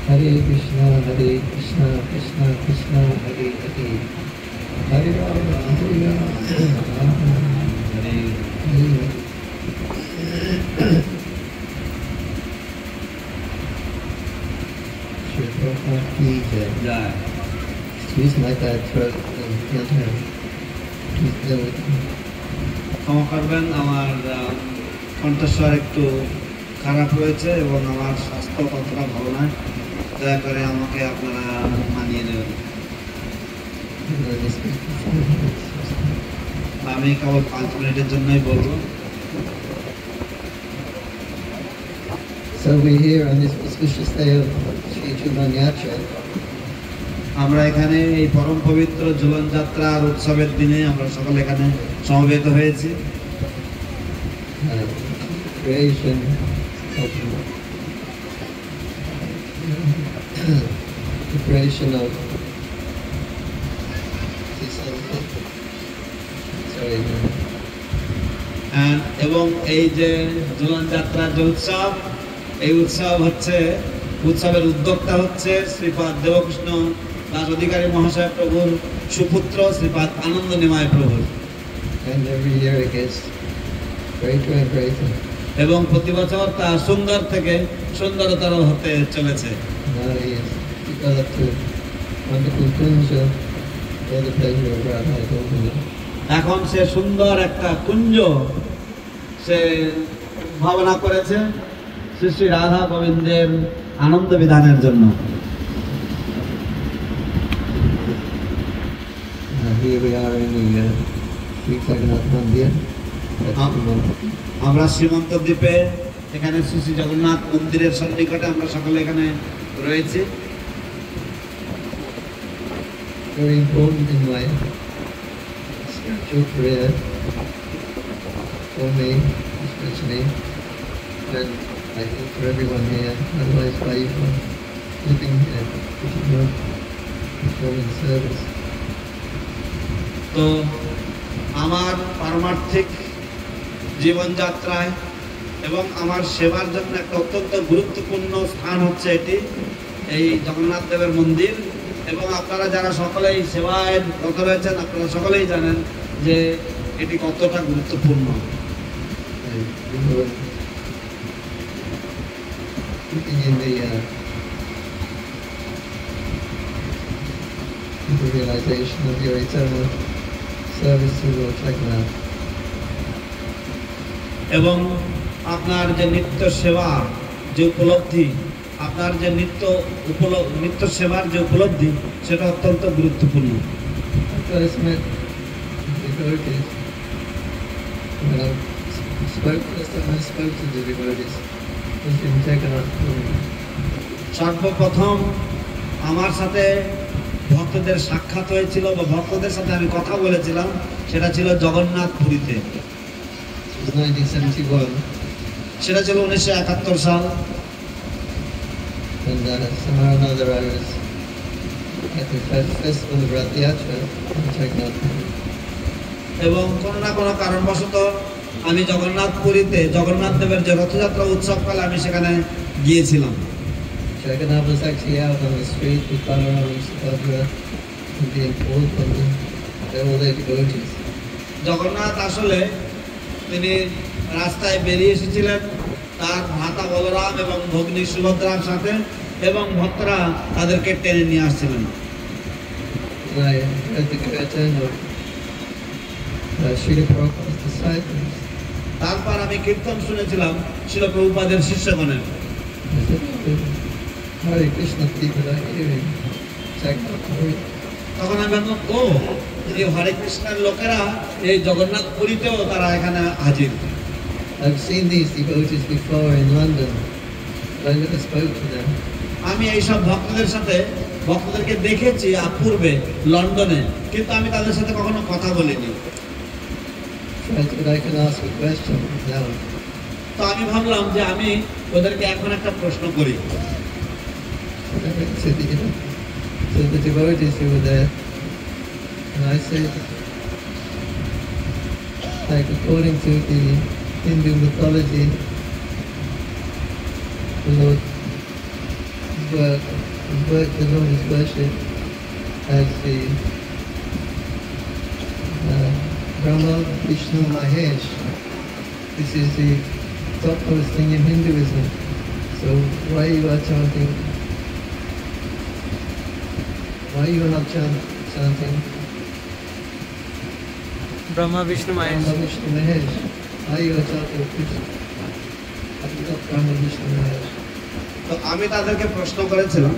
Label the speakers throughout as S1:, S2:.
S1: Hare Krishna, Krishna Krishna, Hare Hare, Hare Rama, Hare Hare. Shri Prabhupada ki jai. Excuse my bad throat. Please bear with me.
S2: ক্ষমা করবেন, আমার কণ্ঠস্বর একটু খারাপ হয়েছে এবং আমার স্বাস্থ্য ততটা ভালো নয়, দয়া করে আমাকে আপনারা মানিয়ে নেবেন। আমি কেবল 5 মিনিটের জন্যই বলবো।
S1: So we're here on this auspicious day of Sri Julan Yatra.
S2: আমরা এখানে এই পরম পবিত্র ঝুলন যাত্রার উৎসবের দিনে আমরা সকলে এখানে সমবেত হয়েছি।
S1: Creation of the creation of this
S2: এবং এই যে ঝুলন যাত্রার যে উৎসব, এই উৎসব হচ্ছে, উৎসবের উদ্যোক্তা হচ্ছে শ্রীপাদ দেবকৃষ্ণ দাস অধিকারী মহাশয় প্রভুর সুপুত্র শ্রীপাদ আনন্দ নিমায় প্রভু।
S1: And every year it gets greater and greater.
S2: এবং প্রতি বছর তা সুন্দর থেকে সুন্দরতর হতে চলেছে।
S1: Now he has developed a wonderful kunja for the pleasure of Radha Govinda.
S2: এখন সে সুন্দর একটা কুঞ্জ সে ভাবনা করেছে শ্রী শ্রী রাধা গোবিন্দের আনন্দ বিধানের জন্য।
S1: Here we are in the Sri Jagannath Mandir.
S2: আমরা শ্রীমন্ত দ্বীপে এখানে শ্রী শ্রী জগন্নাথ মন্দিরের সন্নিকটে আমরা সকলে এখানে রয়েছি।
S1: Very important in my spiritual career for me, especially, and I think for everyone here. Otherwise, why you are living here if you not performing service?
S2: তো আমার পারমার্থিক জীবনযাত্রায় এবং আমার সেবার জন্য একটা অত্যন্ত গুরুত্বপূর্ণ স্থান হচ্ছে এটি, এই জগন্নাথ দেবের মন্দির। এবং আপনারা যারা সকলেই সেবায় রত রয়েছেন আপনারা সকলেই জানেন যে এটি কতটা গুরুত্বপূর্ণ।
S1: The realization of your eternal service to Lord Jagannath.
S2: এবং আপনার যে নিত্য সেবা যে উপলব্ধি, আপনার যে নিত্য সেবার যে উপলব্ধি সেটা অত্যন্ত গুরুত্বপূর্ণ। সর্বপ্রথম আমার সাথে ভক্তদের সাক্ষাৎ হয়েছিল বা ভক্তদের সাথে আমি কথা বলেছিলাম, সেটা ছিল জগন্নাথ পুরীতে। সেটা ছিল 1971 সাল।
S1: And somehow or another I was at the festival of Rath Yatra in Jagannath.
S2: এবং কোনো না কোনো কারণবশত আমি জগন্নাথ পুরীতে জগন্নাথ দেবের যে রথযাত্রা উৎসবকালে আমি সেখানে গিয়েছিলাম।
S1: Jagannath was actually out on the street with Balaram and Subhadra and being pulled from all their devotees.
S2: Jagannath আসলে তিনি রাস্তায় বেরিয়ে এসেছিলেন তার ভ্রাতা বলরাম এবং ভগ্নী সুভদ্রার সাথে, এবং ভক্তরা তাদেরকে টেনে নিয়ে আসছিলেন। তারপর আমি কীর্তন শুনেছিলাম শিল প্রভুপাদের শিষ্যগণের। তখন আমি ভাবলাম, ও এই হরে কৃষ্ণের লোকেরা এই জগন্নাথ পুরীতেও তারা এখানে হাজির।
S1: I've seen these devotees before in London, but I never spoke to them.
S2: আমি এইসব ভক্তদেরকে দেখেছি পূর্বে লন্ডনে, কিন্তু আমি তাদের সাথে কখনো কথা বলিনি।
S1: I can ask a question now.
S2: তো আমি ভাবলাম যে আমি ওদেরকে এখন একটা প্রশ্ন করি।
S1: So the devotees who were there, and I said, like according to the Hindu mythology, the Lord the Lord is worshipped as the Brahma, Vishnu, Mahesh. This is the topmost thing in Hinduism. So why you are chanting? Why you are not chanting?
S3: Brahma, Vishnu, Mahesh.
S1: Brahma, Vishnu, Mahesh. Why you are chanting Krishna? Brahma, Vishnu, Mahesh.
S2: তো আমি তাদেরকে প্রশ্ন করেছিলাম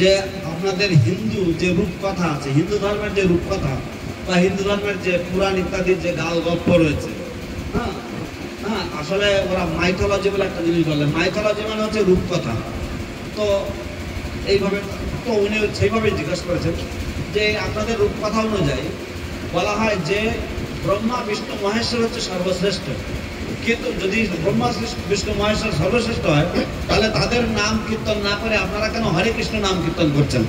S2: যে আপনাদের হিন্দু যে রূপকথা আছে, হিন্দু ধর্মের যে রূপকথা বা হিন্দু ধর্মের যে পুরাণ ইত্যাদির যে গাল গল্প রয়েছে, হ্যাঁ হ্যাঁ, আসলে ওরা মাইথোলজি বলে একটা জিনিস বলে। মাইথোলজি মানে হচ্ছে রূপকথা। তো এইভাবে তো উনি সেইভাবেই জিজ্ঞাসা করেছেন যে আপনাদের রূপকথা অনুযায়ী বলা হয় যে ব্রহ্মা, বিষ্ণু, মহেশ্বর হচ্ছে সর্বশ্রেষ্ঠ, কিন্তু যদি ব্রহ্মা, বিষ্ণু, মহেশ্বর সর্বশ্রেষ্ঠ হয় তাহলে তাদের নাম কীর্তন না করে আপনারা কেন হরে কৃষ্ণ নাম কীর্তন করছেন?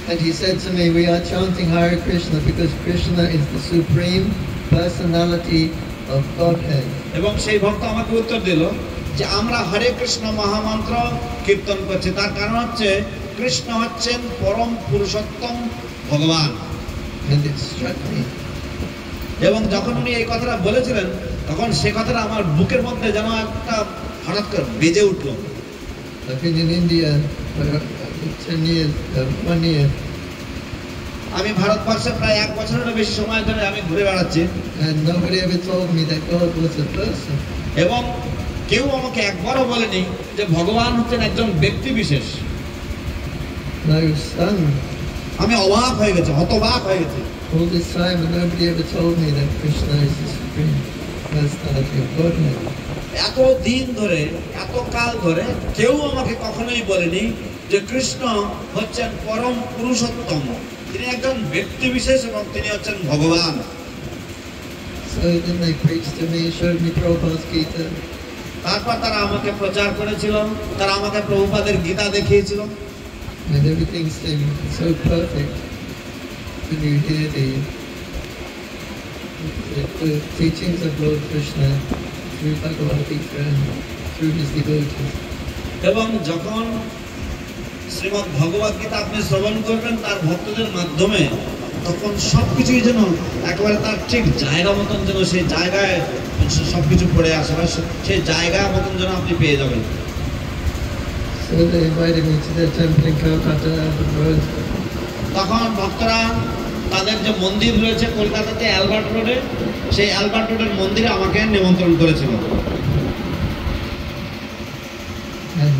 S1: And he said to me, we are chanting Hare Krishna because Krishna is the supreme personality of Godhead.
S2: এবং সেই ভক্ত আমাকে উত্তর দিল যে আমরা হরে কৃষ্ণ মহামন্ত্র কীর্তন করছি, তার কারণ হচ্ছে কৃষ্ণ হচ্ছেন পরম পুরুষোত্তম ভগবান।
S1: And it struck me.
S2: এবং যখন উনি এই কথাটা বলেছিলেন তখন সে কথাটা আমার বুকের মধ্যে যেন একটা হঠাৎ করে বেজে উঠলো।
S1: I've been in India for 10 years, 1 year.
S2: আমি ভারতবর্ষে প্রায় 1 বছরেরও বেশি সময় ধরে আমি ঘুরে বেড়াচ্ছি,
S1: And nobody ever told me that God was a person.
S2: এবং কেউ আমাকে একবারও বলেনি যে ভগবান হচ্ছেন একজন ব্যক্তি বিশেষ।
S1: And I was stunned
S2: আমি অবাক হয়ে গেছি, হতবাক হয়ে গেছি।
S1: all this time, and nobody ever told me that Krishna is the supreme personality of Godhead.
S2: এত দিন ধরে, এত কাল ধরে কেউ আমাকে কখনোই বলেনি যে কৃষ্ণ হচ্ছেন পরম পুরুষোত্তম, তিনি একজন ব্যক্তি বিশেষ এবং তিনি হচ্ছেন ভগবান।
S1: So then they preached to me, showed me Prabhupada's Gita,
S2: তারপর তারা আমাকে প্রচার করেছিল, তারা আমাকে প্রভুপাদের গীতা দেখিয়েছিল,
S1: and everything seemed so perfect when you hear the teachings of Lord Krishna through Bhagavad Gita and through his devotees.
S2: এবং যখন শ্রীমদ্ ভগবদ গীতা আপনি শ্রবণ করবেন তার ভক্তদের মাধ্যমে, তখন সবকিছুই যেন একেবারে তার ঠিক জায়গা মতন যেন সেই জায়গায় সবকিছু পড়ে আসে, বা সেই জায়গা মতন যেন আপনি পেয়ে যাবেন।
S1: So they invited me to their temple in Calcutta, Albert Road.
S2: তখন ভক্তরা তাদের যে মন্দির রয়েছে কলকাতাতে অ্যালবার্ট রোডে, সেই অ্যালবার্ট রোডের মন্দিরে আমাকে নিমন্ত্রণ করেছিল।
S1: And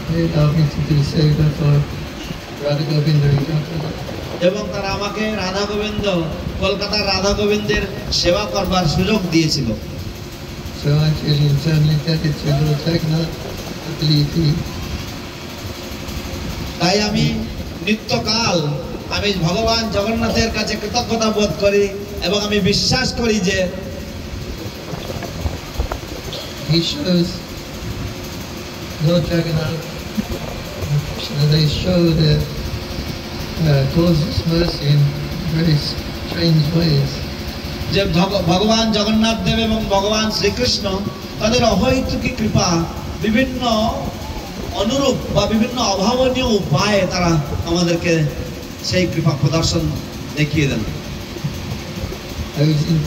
S1: they allowed me to do seva for Radha Govinda in Calcutta.
S2: এবং তারা আমাকে রাধা গোবিন্দ, কলকাতার রাধা গোবিন্দের সেবা করবার সুযোগ দিয়েছিল।
S1: So I feel eternally indebted to Lord Jagannath. I believe he
S2: তাই আমি নিত্যকাল আমি ভগবান জগন্নাথের কাছে কৃতজ্ঞতা বোধ করি এবং আমি বিশ্বাস করি যে
S1: he shows Lord Jagannath and Krishna, they show their causeless mercy in very strange ways.
S2: যে ভগবান জগন্নাথ দেব এবং ভগবান শ্রীকৃষ্ণ তাদের অহৈতুকী কৃপা বিভিন্ন অনুরূপ বা বিভিন্ন অভাবনীয় উপায়ে তারা আমাদেরকে সেই কৃপা প্রদর্শন দেখিয়ে দেন।
S1: I was in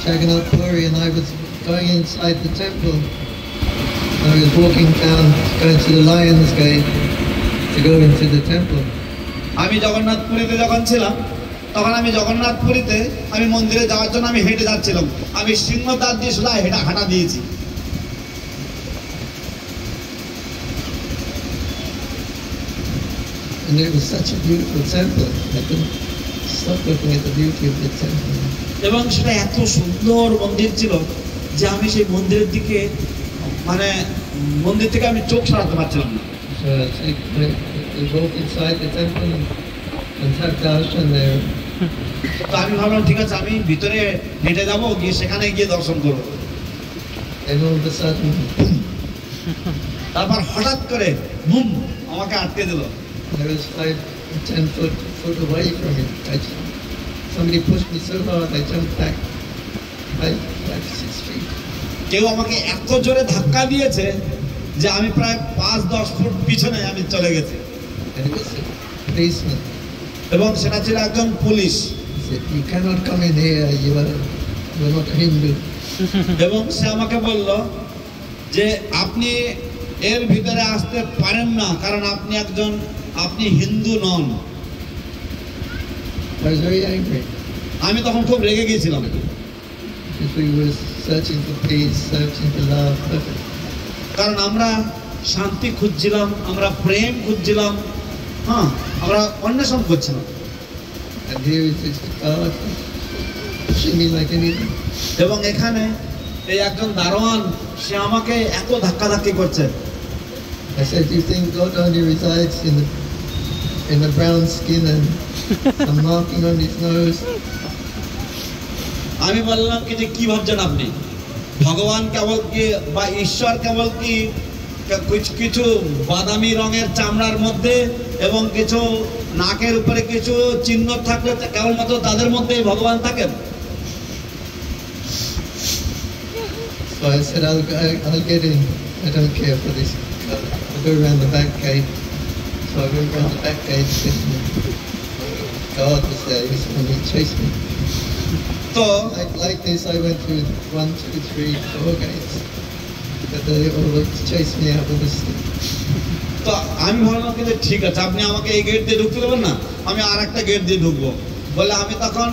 S1: Jagannath Puri and I was going inside the temple. I was walking down, going to the Lion's Gate to go into the temple.
S2: আমি জগন্নাথপুরীতে যখন ছিলাম তখন আমি জগন্নাথপুরীতে আমি মন্দিরে যাওয়ার জন্য আমি হেঁটে যাচ্ছিলাম, আমি সিংহদ্বার দিয়ে সোজা হাঁটা দিয়েছি।
S1: And it was such a beautiful temple. I couldn't stop looking at the beauty of the temple.
S2: এবং সেটা এত সুন্দর মন্দির ছিল যে আমি সেই মন্দিরের দিকে মানে মন্দির থেকে আমি চোখ সরাতে পারছিলাম না।
S1: So we walked inside the temple and have darshan there.
S2: তো আমি ভাবলাম ঠিক আছে আমি ভিতরে হেঁটে যাবো, গিয়ে সেখানে গিয়ে দর্শন করবো।
S1: And all of a sudden,
S2: তারপর হঠাৎ করে বুম আমাকে আটকে দিল।
S1: I was 5 or 10 foot away from it. Somebody pushed me so hard I jumped back 5 to 6 feet.
S2: কেউ আমাকে এত জোরে ধাক্কা দিয়েছে যে আমি প্রায় 5-10 ফুট পিছনে আমি চলে গেছি
S1: and it was a policeman.
S2: এবং সেটা ছিল একজন police
S1: He said, "You cannot come in here. You are not Hindu."
S2: এবং সে আমাকে বলল যে আপনি এর ভিতরে আসতে পারেন না কারণ আপনি হিন্দু নন।
S1: I was very angry
S2: আমি তখন খুব রেগে গিয়েছিলাম
S1: because we were searching for peace, searching for love.
S2: কারণ আমরা শান্তি খুঁজছিলাম, আমরা প্রেম খুঁজছিলাম, হ্যাঁ, আমরা অন্বেষণ করছিলাম।
S1: And here is this God pushing me like anything.
S2: এবং এখানে এই একজন দারোয়ান সে আমাকে এত ধাক্কাধাক্কি করছে।
S1: I said, "You think God only resides in the brown skin and some marking on his nose?"
S2: আমি বললাম কি যে কি ভাবছেন আপনি, ভগবান কেবল কি বা ঈশ্বর কেবল কি কিছু বাদামি রঙের চামড়ার মধ্যে এবং কিছু নাকের উপরে কিছু চিহ্ন থাকলে কেবলমাত্র তাদের মধ্যেই ভগবান থাকেন?
S1: So I said, I'll get in. I don't care for this. I'll go around the back gate. So I went around the back gate and God was there. He was going to chase me.
S2: তো
S1: Like this, I went through 1, 2, 3, 4 gates. But they all chased me out with a stick.
S2: তো আমি ভাবলাম কিন্তু ঠিক আছে, আপনি আমাকে এই গেট দিয়ে ঢুকতে দেবেন না, আমি আর একটা গেট দিয়ে ঢুকবো বলে আমি তখন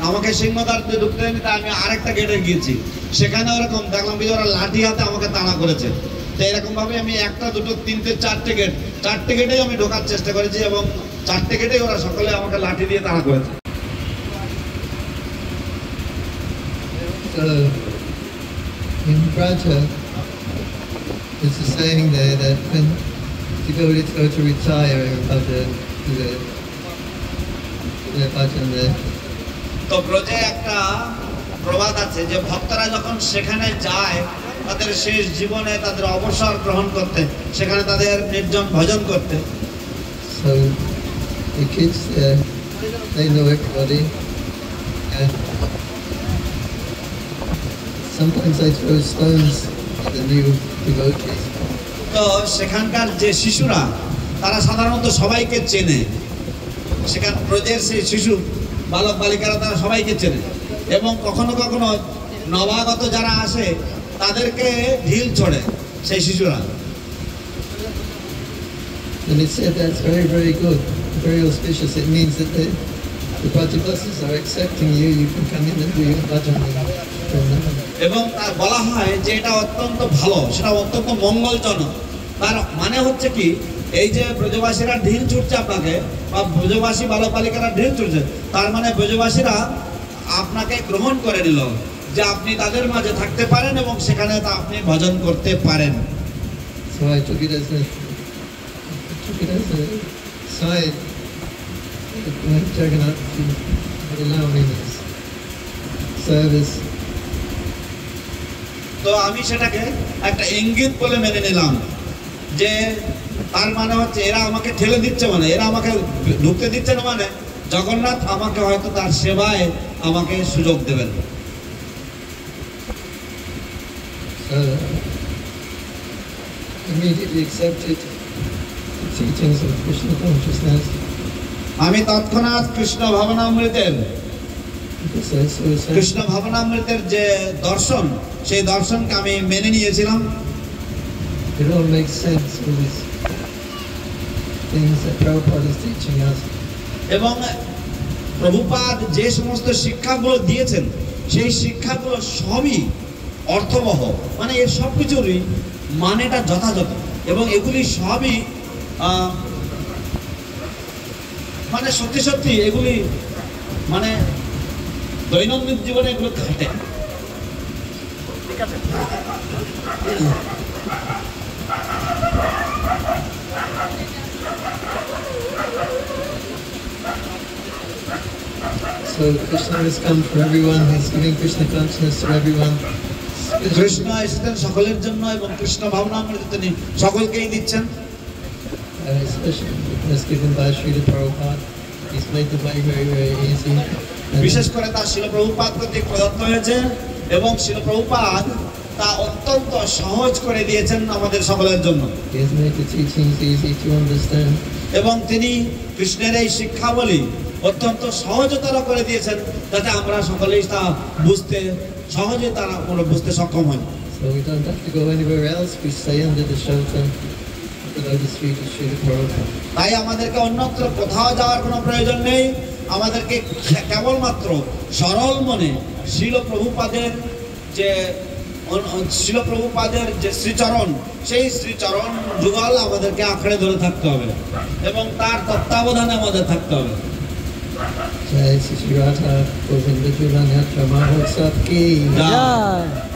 S2: আমাকে সিংহদ্বার দিয়ে ঢুকতে দেয়নি, তাই আমি আর একটা গেটে গিয়েছি। সেখানে ওরকম দেখলাম যে ওরা লাঠি হাতে আমাকে তাড়া করেছে। তো এরকম ভাবে আমি 1, 2, 3, 4টে গেটেই আমি ঢোকার চেষ্টা করেছি এবং 4টে গেটেই ওরা সকলে আমাকে লাঠি দিয়ে তাড়া করেছে।
S1: So in Braja, there's a saying there that when devotees go to retire in Braja, to their bhajan there,
S2: তো ব্রজে একটা প্রবাদ আছে যে ভক্তরা যখন সেখানে যায় তাদের শেষ জীবনে তাদের অবসর গ্রহণ করতে, সেখানে তাদের নির্জন ভজন করতে।
S1: so the kids there, they know everybody, and sometimes I throw stones at the new devotees.
S2: তো সেখানকার যে শিশুরা তারা সাধারণত সবাইকে চেনে, সেখান ব্রজের সেই শিশু বালক বালিকারা তারা সবাইকে চেনে এবং কখনো কখনো নবাগত যারা আসে তাদেরকে ঢিল ছোড়ে সেই শিশুরা।
S1: And it said that's very, very good, very auspicious. It means that the Brajabasis are accepting you. You can come in and do your bhajan.
S2: এবং তার বলা হয় যে এটা অত্যন্ত ভালো, সেটা অত্যন্ত মঙ্গলজনক। তার মানে হচ্ছে কি, এই যে ব্রজবাসীরা ঢিল ছুটছে আপনাকে বা ব্রজবাসী বালক বালিকারা ঢিল ছুটছে, তার মানে ব্রজবাসীরা আপনাকে গ্রহণ করে নিল যে আপনি তাদের মাঝে থাকতে পারেন এবং সেখানে তা আপনি ভজন করতে পারেন।
S1: So I took it as a sign that Jagannath would allow me this service.
S2: তো আমি সেটাকে একটা ইঙ্গিত বলে মেনে নিলাম যে তার মানে হচ্ছে এরা আমাকে ঠেলে দিচ্ছে, মানে এরা আমাকে ঢুকতে দিচ্ছে না, মানে জগন্নাথ আমাকে হয়তো তার সেবায় আমাকে সুযোগ দেবেন।
S1: So immediately accepted the teachings of Krishna consciousness.
S2: আমি তৎক্ষণাৎ Krishna ভাবনামৃতের
S1: Because I saw
S2: Krishna ভাবনামৃতের যে দর্শন, সেই দর্শনকে আমি মেনে নিয়েছিলাম।
S1: it all makes sense, all these things that Prabhupada is teaching us.
S2: এবং প্রভুপাদ যে সমস্ত শিক্ষাগুলো দিয়েছেন সেই শিক্ষাগুলো সবই অর্থবহ, মানে এর সব কিছুরই মানেটা যথাযথ এবং এগুলি সবই মানে সত্যি সত্যি এগুলি মানে দৈনন্দিন জীবনে এগুলো খাটে। ঠিক আছে।
S1: So Krishna has come for everyone. He's giving Krishna consciousness to everyone.
S2: Krishna এসেছেন সকলের জন্য এবং কৃষ্ণ ভাবনামৃত তিনি সকলকেই দিচ্ছেন।
S1: Especially was given by Srila Prabhupada. He's made the way very, very easy.
S2: বিশেষ করে তার শিল প্রভুপাদ কর্তৃক প্রদত্ত হয়েছে এবং শিল প্রভুপাদ তা অত্যন্ত সহজ করে দিয়েছেন আমাদের সকলের জন্য।
S1: He has made the teachings easy to understand.
S2: এবং তিনি কৃষ্ণের এই শিক্ষাবলী অত্যন্ত সহজতর করে দিয়েছেন, যাতে আমরা সকলেই তা বুঝতে সহজে তারা বুঝতে সক্ষম হই।
S1: So we don't have to go anywhere else. We stay under the shelter of the lotus feet of Srila Prabhupada.
S2: তাই আমাদেরকে অন্যত্র কোথাও যাওয়ার কোনো প্রয়োজন নেই। আমাদেরকে কেবলমাত্র সরল মনে শিল প্রভুপাদের যে শ্রীচরণ, সেই শ্রীচরণ যুগল আমাদেরকে আঁকড়ে ধরে থাকতে হবে এবং তার তত্ত্বাবধানে আমাদের থাকতে হবে।
S1: Jai Shri Radha Govinda Julan Yatra Mahotsav ki
S3: Jai.